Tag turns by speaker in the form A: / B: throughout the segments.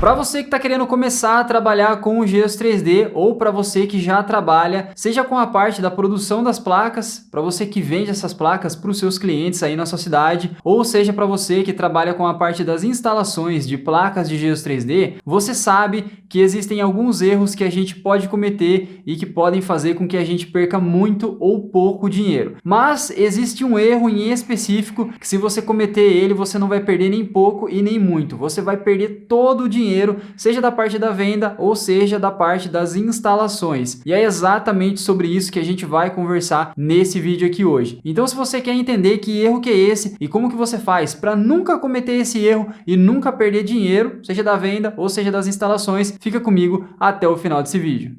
A: Para você que está querendo começar a trabalhar com o Gesso 3D ou para você que já trabalha, seja com a parte da produção das placas, para você que vende essas placas para os seus clientes aí na sua cidade, ou seja para você que trabalha com a parte das instalações de placas de Gesso 3D, você sabe que existem alguns erros que a gente pode cometer e que podem fazer com que a gente perca muito ou pouco dinheiro. Mas existe um erro em específico que se você cometer ele, você não vai perder nem pouco e nem muito. Você vai perder todo o dinheiro, seja da parte da venda ou seja da parte das instalações. E é exatamente sobre isso que a gente vai conversar nesse vídeo aqui hoje. Então, se você quer entender que erro que é esse e como que você faz para nunca cometer esse erro e nunca perder dinheiro, seja da venda ou seja das instalações, fica comigo até o final desse vídeo.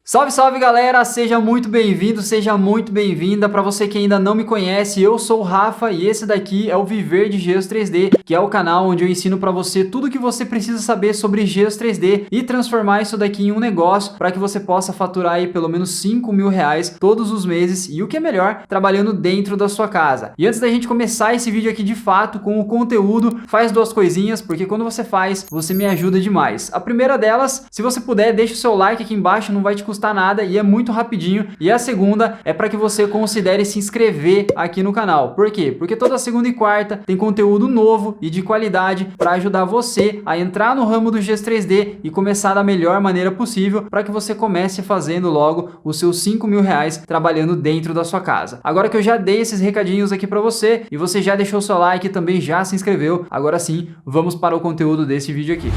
A: Salve, salve galera, seja muito bem-vindo, seja muito bem-vinda. Para você que ainda não me conhece, eu sou o Rafa e esse daqui é o Viver de Gesso 3D, que é o canal onde eu ensino para você tudo o que você precisa saber sobre Gesso 3D e transformar isso daqui em um negócio para que você possa faturar aí pelo menos 5 mil reais todos os meses e o que é melhor, trabalhando dentro da sua casa. E antes da gente começar esse vídeo aqui de fato com o conteúdo, faz duas coisinhas, porque quando você faz, você me ajuda demais. A primeira delas, se você puder, deixa o seu like aqui embaixo, não vai te custar nada e é muito rapidinho. E a segunda é para que você considere se inscrever aqui no canal. Por quê? Porque toda segunda e quarta tem conteúdo novo e de qualidade para ajudar você a entrar no ramo do Gesso 3D e começar da melhor maneira possível para que você comece fazendo logo os seus 5 mil reais trabalhando dentro da sua casa. Agora que eu já dei esses recadinhos aqui para você e você já deixou seu like e também já se inscreveu, agora sim, vamos para o conteúdo desse vídeo aqui.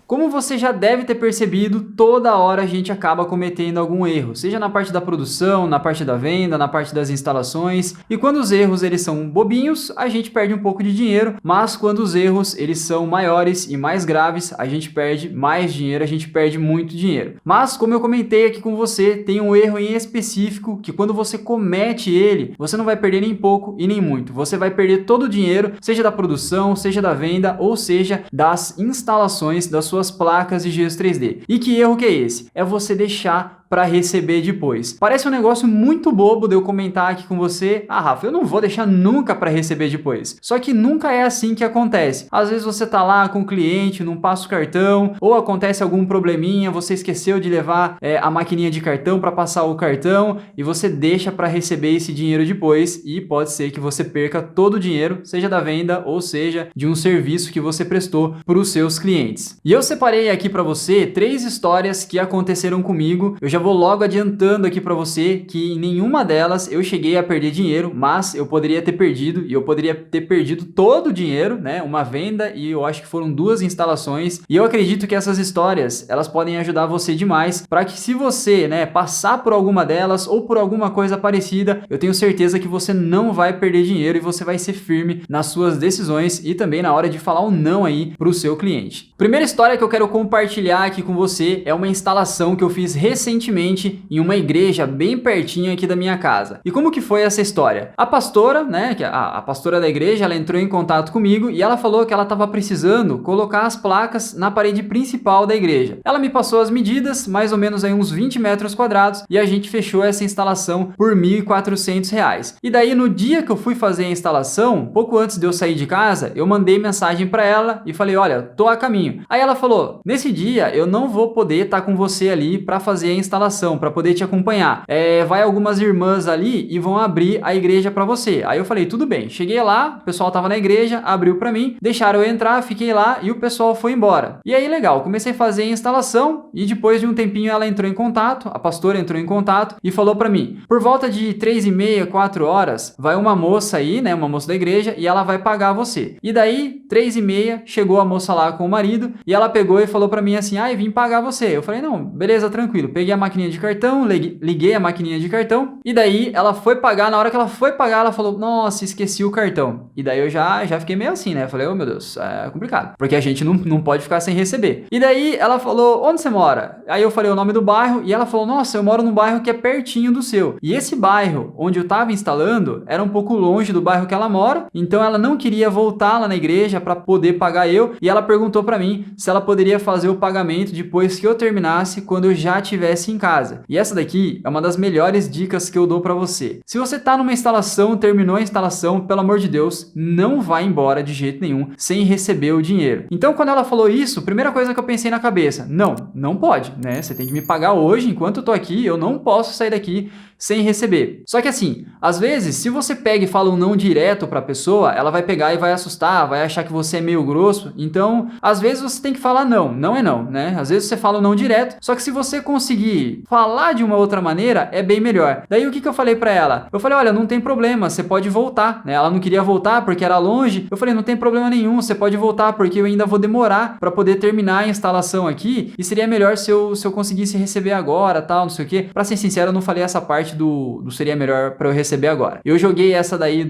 A: Como você já deve ter percebido, toda hora a gente acaba cometendo algum erro, seja na parte da produção, na parte da venda, na parte das instalações. E quando os erros eles são bobinhos, a gente perde um pouco de dinheiro, mas quando os erros eles são maiores e mais graves, a gente perde mais dinheiro, a gente perde muito dinheiro. Mas como eu comentei aqui com você, tem um erro em específico que quando você comete ele, você não vai perder nem pouco e nem muito. Você vai perder todo o dinheiro, seja da produção, seja da venda ou seja das instalações das suas placas de Gesso 3D. E que erro que é esse? É você deixar para receber depois. Parece um negócio muito bobo de eu comentar aqui com você. Ah, Rafa, eu não vou deixar nunca para receber depois. Só que nunca é assim que acontece. Às vezes você tá lá com o cliente, não passa o cartão, ou acontece algum probleminha, você esqueceu de levar a maquininha de cartão para passar o cartão e você deixa para receber esse dinheiro depois e pode ser que você perca todo o dinheiro, seja da venda ou seja de um serviço que você prestou para os seus clientes. E eu separei aqui para você 3 histórias que aconteceram comigo. Eu já vou logo adiantando aqui para você que em nenhuma delas eu cheguei a perder dinheiro, mas eu poderia ter perdido e eu poderia ter perdido todo o dinheiro, né? Uma venda e eu acho que foram 2 instalações. E eu acredito que essas histórias, elas podem ajudar você demais para que se você, né, passar por alguma delas ou por alguma coisa parecida, eu tenho certeza que você não vai perder dinheiro e você vai ser firme nas suas decisões e também na hora de falar um não aí para o seu cliente. Primeira história que eu quero compartilhar aqui com você é uma instalação que eu fiz recentemente em uma igreja bem pertinho aqui da minha casa. E como que foi essa história? A pastora, né, a pastora da igreja, ela entrou em contato comigo e ela falou que ela estava precisando colocar as placas na parede principal da igreja. Ela me passou as medidas, mais ou menos aí uns 20 metros quadrados, e a gente fechou essa instalação por R$ 1.400. E daí no dia que eu fui fazer a instalação, pouco antes de eu sair de casa, eu mandei mensagem para ela e falei, olha, tô a caminho. Aí ela falou, nesse dia eu não vou poder estar com você ali para fazer a instalação, para poder te acompanhar. Vai algumas irmãs ali e vão abrir a igreja para você. Aí eu falei, tudo bem. Cheguei lá, o pessoal tava na igreja, abriu para mim, deixaram eu entrar, fiquei lá e o pessoal foi embora. E aí legal, comecei a fazer a instalação e depois de um tempinho ela entrou em contato, a pastora entrou em contato e falou para mim, por volta de 3h30, 4 horas, vai uma moça aí, né, uma moça da igreja e ela vai pagar você. E daí, 3h30, chegou a moça lá com o marido e ela pegou e falou para mim assim, vim pagar você. Eu falei, não, beleza, tranquilo. Peguei a maquininha de cartão, liguei a maquininha de cartão e daí ela foi pagar. Na hora que ela foi pagar, ela falou, nossa, esqueci o cartão. E daí eu já fiquei meio assim, né? Eu falei, oh meu Deus, é complicado, porque a gente não pode ficar sem receber. E daí ela falou, onde você mora? Aí eu falei o nome do bairro e ela falou, nossa, eu moro num bairro que é pertinho do seu. E esse bairro onde eu tava instalando era um pouco longe do bairro que ela mora, então ela não queria voltar lá na igreja para poder pagar eu, e ela perguntou para mim se ela poderia fazer o pagamento depois que eu terminasse, quando eu já tivesse em casa. E essa daqui é uma das melhores dicas que eu dou para você. Se você tá numa instalação, terminou a instalação, pelo amor de Deus, não vai embora de jeito nenhum sem receber o dinheiro. Então, quando ela falou isso, a primeira coisa que eu pensei na cabeça, não pode, né? Você tem que me pagar hoje, enquanto eu tô aqui, eu não posso sair daqui sem receber. Só que assim, às vezes, se você pega e fala um não direto para a pessoa, ela vai pegar e vai assustar, vai achar que você é meio grosso. Então, às vezes você tem que falar não é não, né? Às vezes você fala um não direto, só que se você conseguir falar de uma outra maneira, é bem melhor. Daí o que eu falei para ela? Eu falei, olha, não tem problema, você pode voltar, né? Ela não queria voltar porque era longe. Eu falei, não tem problema nenhum, você pode voltar porque eu ainda vou demorar para poder terminar a instalação aqui e seria melhor se eu conseguisse receber agora, tal, não sei o quê. Para ser sincero, eu não falei essa parte do seria melhor para eu receber agora. Eu joguei essa daí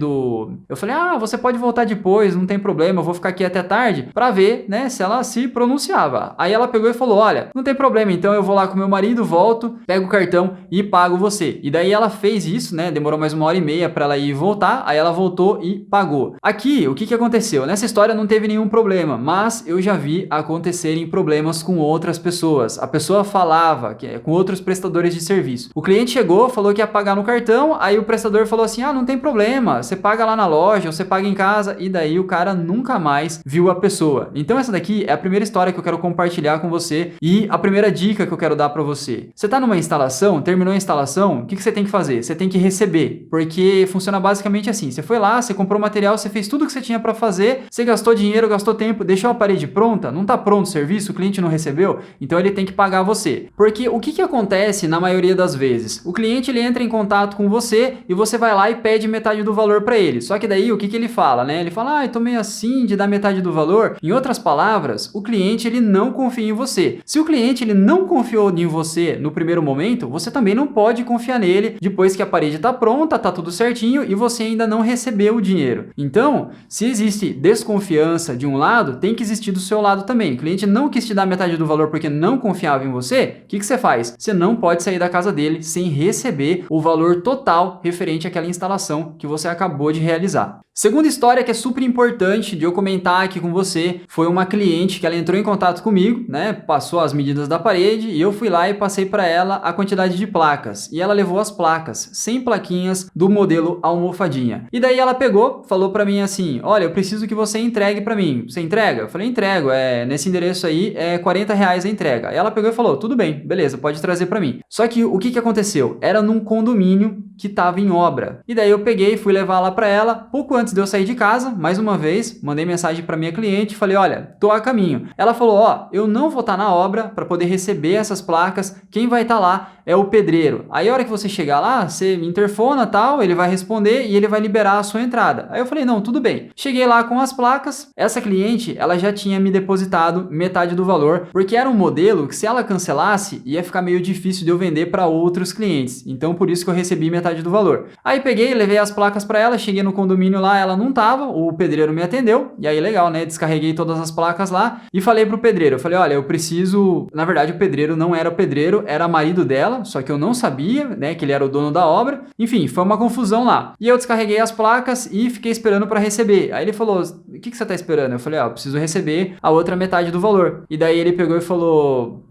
A: eu falei, você pode voltar depois, não tem problema, eu vou ficar aqui até tarde para ver, né, se ela se pronunciava. Aí ela pegou e falou, olha, não tem problema, então eu vou lá com meu marido, volto, pego o cartão e pago você. E daí ela fez isso, né, demorou mais 1h30 para ela ir e voltar, aí ela voltou e pagou. Aqui, o que aconteceu? Nessa história não teve nenhum problema, mas eu já vi acontecerem problemas com outras pessoas. A pessoa falava com outros prestadores de serviço. O cliente chegou, falou que ia pagar no cartão, aí o prestador falou assim, não tem problema, você paga lá na loja, ou você paga em casa, e daí o cara nunca mais viu a pessoa. Então essa daqui é a primeira história que eu quero compartilhar com você e a primeira dica que eu quero dar para você. Você tá numa instalação, terminou a instalação, o que você tem que fazer? Você tem que receber, porque funciona basicamente assim, você foi lá, você comprou material, você fez tudo que você tinha para fazer, você gastou dinheiro, gastou tempo, deixou a parede pronta, não tá pronto o serviço, o cliente não recebeu, então ele tem que pagar você. Porque o que acontece na maioria das vezes? O cliente ele entra em contato com você e você vai lá e pede metade do valor para ele. Só que daí o que ele fala, né? Ele fala, eu tô meio assim de dar metade do valor. Em outras palavras, o cliente ele não confia em você. Se o cliente ele não confiou em você no primeiro momento, você também não pode confiar nele depois que a parede tá pronta, tá tudo certinho e você ainda não recebeu o dinheiro. Então, se existe desconfiança de um lado, tem que existir do seu lado também. O cliente não quis te dar metade do valor porque não confiava em você, o que você faz? Você não pode sair da casa dele sem receber o valor total referente àquela instalação que você acabou de realizar. Segunda história que é super importante de eu comentar aqui com você, foi uma cliente que ela entrou em contato comigo, né, passou as medidas da parede e eu fui lá e passei para ela a quantidade de placas. E ela levou as placas, 100 plaquinhas do modelo almofadinha. E daí ela pegou, falou para mim assim, olha, eu preciso que você entregue para mim. Você entrega? Eu falei, entrego, nesse endereço aí é R$40 a entrega. Aí ela pegou e falou, tudo bem, beleza, pode trazer para mim. Só que o que aconteceu? Era num condomínio que estava em obra. E daí eu peguei, fui levar lá para ela, pouco antes de eu sair de casa, mais uma vez, mandei mensagem para minha cliente, falei, olha, tô a caminho. Ela falou, eu não vou estar na obra para poder receber essas placas, quem vai estar lá é o pedreiro. Aí a hora que você chegar lá, você interfona tal, ele vai responder e ele vai liberar a sua entrada. Aí eu falei, não, tudo bem. Cheguei lá com as placas, essa cliente, ela já tinha me depositado metade do valor, porque era um modelo que se ela cancelasse, ia ficar meio difícil de eu vender para outros clientes. Então por isso que eu recebi metade do valor. Aí peguei, levei as placas para ela, cheguei no condomínio lá, ela não tava, o pedreiro me atendeu, e aí legal, né? Descarreguei todas as placas lá e falei pro pedreiro, eu falei, olha, eu preciso... Na verdade o pedreiro não era o pedreiro, era marido dela, só que eu não sabia, né, que ele era o dono da obra. Enfim, foi uma confusão lá. E eu descarreguei as placas e fiquei esperando para receber. Aí ele falou, o que você tá esperando? Eu falei, eu preciso receber a outra metade do valor. E daí ele pegou e falou,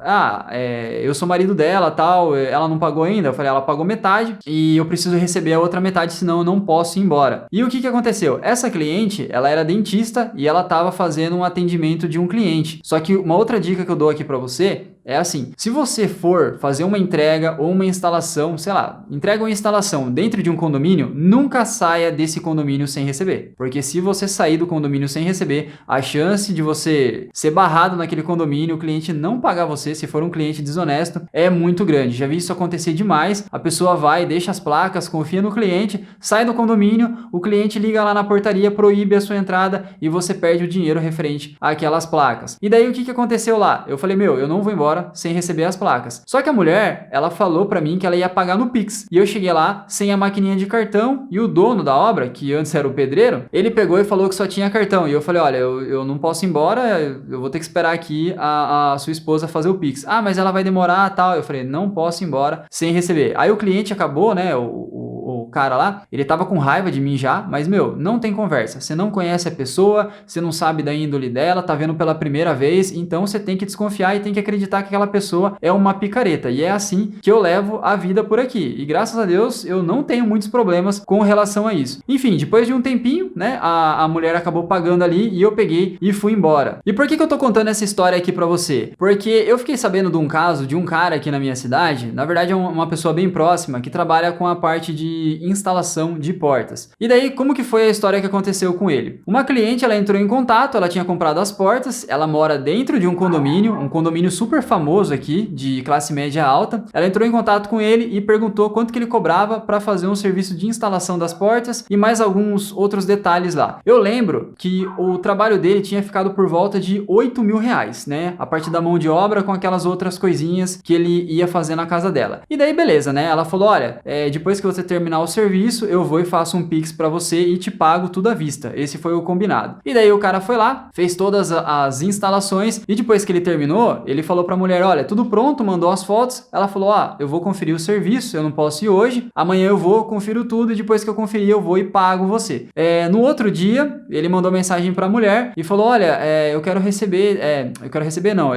A: eu sou marido dela, tal, ela não pagou ainda? Eu falei, ela pagou metade e eu preciso receber a outra metade, senão eu não posso ir embora. E o que aconteceu? Essa cliente, ela era dentista e ela estava fazendo um atendimento de um cliente. Só que uma outra dica que eu dou aqui para você é assim, se você for fazer uma entrega ou uma instalação, sei lá, entrega uma instalação dentro de um condomínio, nunca saia desse condomínio sem receber. Porque se você sair do condomínio sem receber, a chance de você ser barrado naquele condomínio, o cliente não pagar você, se for um cliente desonesto, é muito grande. Já vi isso acontecer demais, a pessoa vai, deixa as placas, confia no cliente, sai do condomínio, o cliente liga lá na portaria, proíbe a sua entrada e você perde o dinheiro referente àquelas placas. E daí o que aconteceu lá? Eu falei, eu não vou embora sem receber as placas. Só que a mulher, ela falou pra mim que ela ia pagar no Pix. E eu cheguei lá sem a maquininha de cartão e o dono da obra, que antes era o pedreiro, ele pegou e falou que só tinha cartão. E eu falei, olha, eu não posso ir embora, eu vou ter que esperar aqui a sua esposa fazer o Pix. Mas ela vai demorar, tal. Eu falei, não posso ir embora sem receber. Aí o cliente acabou, né, o cara lá, ele tava com raiva de mim já, mas, meu, não tem conversa. Você não conhece a pessoa, você não sabe da índole dela, tá vendo pela primeira vez, então você tem que desconfiar e tem que acreditar que aquela pessoa é uma picareta. E é assim que eu levo a vida por aqui. E graças a Deus, eu não tenho muitos problemas com relação a isso. Enfim, depois de um tempinho, né, a mulher acabou pagando ali e eu peguei e fui embora. E por que eu tô contando essa história aqui pra você? Porque eu fiquei sabendo de um caso de um cara aqui na minha cidade, na verdade é uma pessoa bem próxima, que trabalha com a parte de instalação de portas. E daí, como que foi a história que aconteceu com ele? Uma cliente, ela entrou em contato, ela tinha comprado as portas, ela mora dentro de um condomínio super famoso aqui, de classe média alta. Ela entrou em contato com ele e perguntou quanto que ele cobrava para fazer um serviço de instalação das portas e mais alguns outros detalhes lá. Eu lembro que o trabalho dele tinha ficado por volta de R$ 8.000, né? A parte da mão de obra com aquelas outras coisinhas que ele ia fazer na casa dela. E daí, beleza, né? Ela falou, olha, depois que você terminar o serviço, eu vou e faço um Pix para você e te pago tudo à vista. Esse foi o combinado. E daí o cara foi lá, fez todas as instalações e depois que ele terminou, ele falou pra mulher, olha, tudo pronto, mandou as fotos. Ela falou, eu vou conferir o serviço, eu não posso ir hoje, amanhã eu vou, confiro tudo e depois que eu conferir eu vou e pago você. No outro dia, ele mandou mensagem pra mulher e falou, olha, eu quero receber,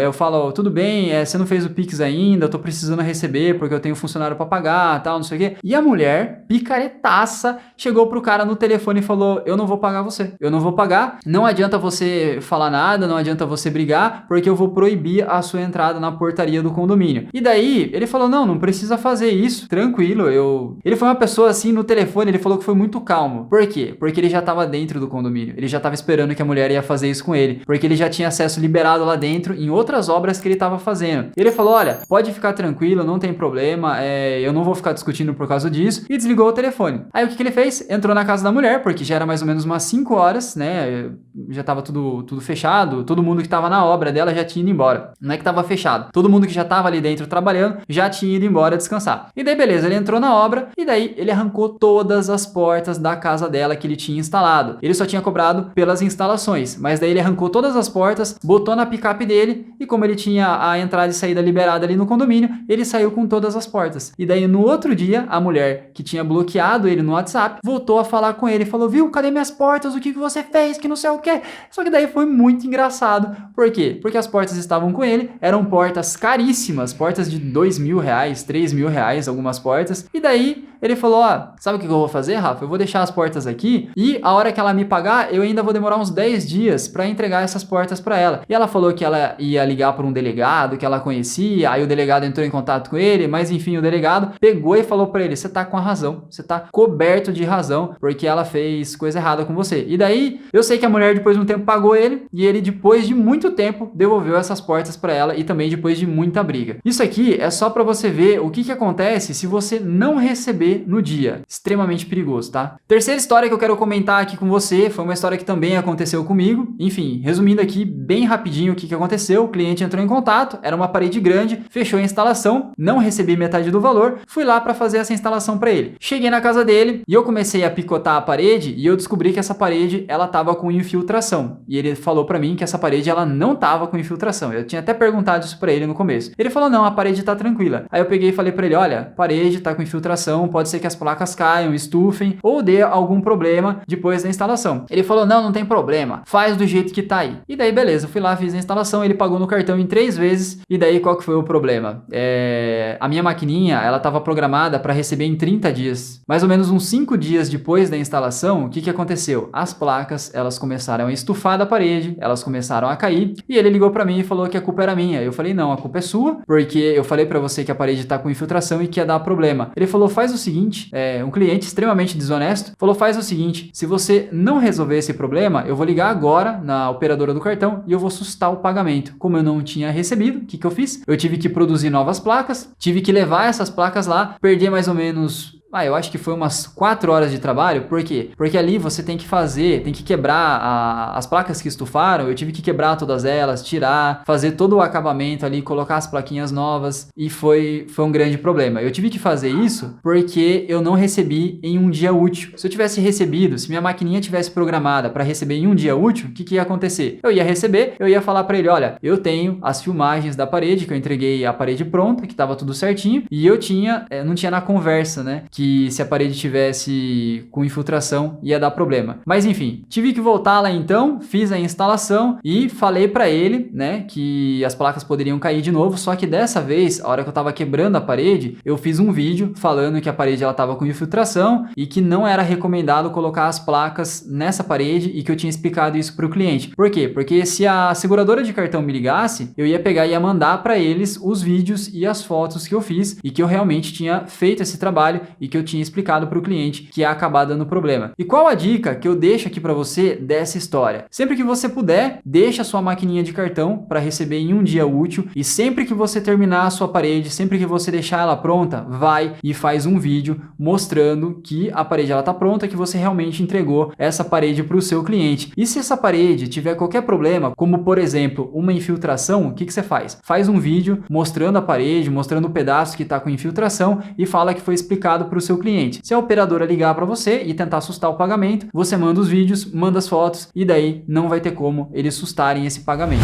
A: eu falo, tudo bem, você não fez o Pix ainda, eu tô precisando receber porque eu tenho funcionário pra pagar, tal, não sei o quê. E a mulher, picaretaça, chegou pro cara no telefone e falou, eu não vou pagar você, eu não vou pagar, não adianta você falar nada, não adianta você brigar, porque eu vou proibir a sua entrada na portaria do condomínio. E daí, ele falou, não precisa fazer isso, tranquilo, Ele foi uma pessoa assim, no telefone, ele falou que foi muito calmo. Por quê? Porque ele já tava dentro do condomínio, ele já tava esperando que a mulher ia fazer isso com ele, porque ele já tinha acesso liberado lá dentro em outras obras que ele tava fazendo. Ele falou, olha, pode ficar tranquilo, não tem problema, eu não vou ficar discutindo por causa disso, e desligou o telefone. Aí o que ele fez? Entrou na casa da mulher, porque já era mais ou menos umas 5 horas, né, já tava tudo fechado, todo mundo que tava na obra dela já tinha ido embora. Não é que tava fechado, todo mundo que já tava ali dentro trabalhando já tinha ido embora descansar. E daí beleza, ele entrou na obra e daí ele arrancou todas as portas da casa dela que ele tinha instalado. Ele só tinha cobrado pelas instalações, mas daí ele arrancou todas as portas, botou na picape dele e como ele tinha a entrada e saída liberada ali no condomínio, ele saiu com todas as portas. E daí no outro dia, a mulher que tinha bloqueado ele no WhatsApp voltou a falar com ele, falou, viu, cadê minhas portas, o que você fez, que não sei o que. Só que daí foi muito engraçado. Por quê? Porque as portas estavam com ele, eram portas caríssimas, portas de R$ 2.000, R$ 3.000, algumas portas. E daí ele falou, sabe o que eu vou fazer, Rafa? Eu vou deixar as portas aqui e a hora que ela me pagar, eu ainda vou demorar uns 10 dias para entregar essas portas para ela. E ela falou que ela ia ligar para um delegado que ela conhecia, aí o delegado entrou em contato com ele, mas enfim, o delegado pegou e falou para ele, você tá com a razão, você tá coberto de razão, porque ela fez coisa errada com você. E daí, eu sei que a mulher depois de um tempo pagou ele, e ele depois de muito tempo devolveu essas portas para ela e também depois de muita briga. Isso aqui é só para você ver o que acontece se você não receber no dia. Extremamente perigoso, tá? Terceira história que eu quero comentar aqui com você foi uma história que também aconteceu comigo. Enfim, resumindo aqui bem rapidinho o que aconteceu, o cliente entrou em contato, era uma parede grande, fechou a instalação, não recebi metade do valor, fui lá para fazer essa instalação para ele. Cheguei na casa dele e eu comecei a picotar a parede e eu descobri que essa parede, ela tava com infiltração. E ele falou para mim que essa parede, ela não tava com infiltração. Eu tinha até perguntado isso para ele no começo. Ele falou, não, a parede tá tranquila. Aí eu peguei e falei para ele, olha, parede tá com infiltração, pode ser que as placas caiam, estufem ou dê algum problema depois da instalação. Ele falou, não tem problema, faz do jeito que tá aí. E daí beleza, eu fui lá, fiz a instalação, ele pagou no cartão em 3 vezes. E daí qual que foi o problema? A minha maquininha, ela tava programada para receber em 30 dias. Mais ou menos uns 5 dias depois da instalação, o que aconteceu? As placas, elas começaram a estufar da parede, elas começaram a cair, e ele ligou para mim e falou que a culpa era minha. Eu falei, não, a culpa é sua, porque eu falei para você que a parede tá com infiltração e que ia dar problema. Ele falou, faz o seguinte, um cliente extremamente desonesto, falou, faz o seguinte, se você não resolver esse problema, eu vou ligar agora na operadora do cartão e eu vou sustar o pagamento. Como eu não tinha recebido, o que eu fiz? Eu tive que produzir novas placas, tive que levar essas placas lá, perder mais ou menos... eu acho que foi umas 4 horas de trabalho. Por quê? Porque ali você tem que quebrar as placas que estufaram. Eu tive que quebrar todas elas, tirar, fazer todo o acabamento ali, colocar as plaquinhas novas. E foi um grande problema. Eu tive que fazer isso porque eu não recebi em um dia útil. Se eu tivesse recebido, se minha maquininha tivesse programada para receber em um dia útil, o que ia acontecer? Eu ia receber, eu ia falar para ele, olha, eu tenho as filmagens da parede, que eu entreguei a parede pronta, que estava tudo certinho. E eu não tinha na conversa, né? Que que se a parede tivesse com infiltração ia dar problema. Mas enfim, tive que voltar lá então, fiz a instalação e falei para ele, né, que as placas poderiam cair de novo, só que dessa vez, a hora que eu tava quebrando a parede, eu fiz um vídeo falando que a parede ela tava com infiltração e que não era recomendado colocar as placas nessa parede e que eu tinha explicado isso pro cliente. Por quê? Porque se a seguradora de cartão me ligasse, eu ia pegar e ia mandar para eles os vídeos e as fotos que eu fiz e que eu realmente tinha feito esse trabalho e que eu tinha explicado para o cliente que ia acabar dando problema. E qual a dica que eu deixo aqui para você dessa história? Sempre que você puder, deixa a sua maquininha de cartão para receber em um dia útil e sempre que você terminar a sua parede, sempre que você deixar ela pronta, vai e faz um vídeo mostrando que a parede ela tá pronta, que você realmente entregou essa parede para o seu cliente. E se essa parede tiver qualquer problema, como por exemplo uma infiltração, o que você faz? Faz um vídeo mostrando a parede, mostrando o pedaço que está com infiltração e fala que foi explicado para o seu cliente. Se a operadora ligar para você e tentar assustar o pagamento, você manda os vídeos, manda as fotos e daí não vai ter como eles assustarem esse pagamento.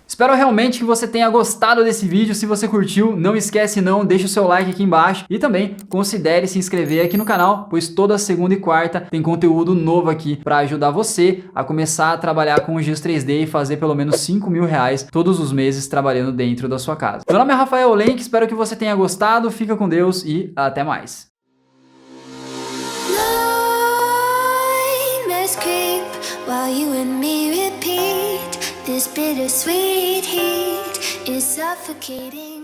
A: Espero realmente que você tenha gostado desse vídeo. Se você curtiu, não esquece não, deixa o seu like aqui embaixo e também considere se inscrever aqui no canal, pois toda segunda e quarta tem conteúdo novo aqui para ajudar você a começar a trabalhar com o Geos 3D e fazer pelo menos R$ 5.000 todos os meses trabalhando dentro da sua casa. Meu nome é Rafael Lenk, espero que você tenha gostado, fica com Deus e até mais. This bittersweet heat is suffocating.